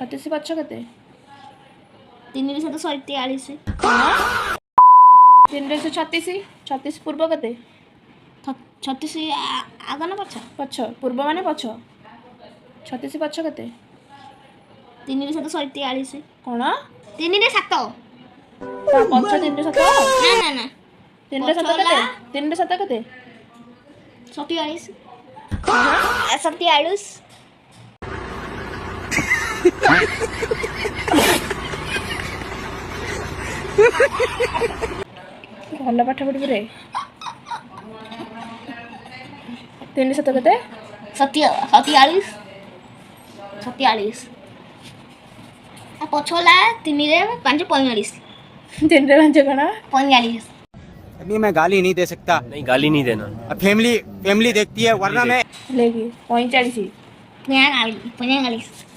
36 ପଛ କେତେ? 3 ରେ 7 43। 3 ରେ 36, 36 ପୂର୍ବ କେତେ? 36 ଆଗ ନା ପଛ? ପଛ। ପୂର୍ବ ମାନେ ପଛ। 36 ପଛ କେତେ? 3 ରେ 7 43। କ'ଣ? 3 ରେ 7। ତା ପଛ 3 ରେ 7? ନା ନା ନା 3 ରେ 7 କେତେ? 3 ରେ 7 କେତେ? 47। କ'ଣ? 47। ଭଲ ପାଠ ପଢ଼ିବୁ ରେ। 3 ରେ 7 କେତେ? 47। 47 ଆଉ ପଛ ହେଲା 3 ରେ 5 45। 3 ରେ 5 କ'ଣ? 45। अभी मैं गाली नहीं दे सकता। नहीं गाली नहीं देना। अब फैमिली फैमिली देखती है वरना मैं ଲେଖି 45। 45।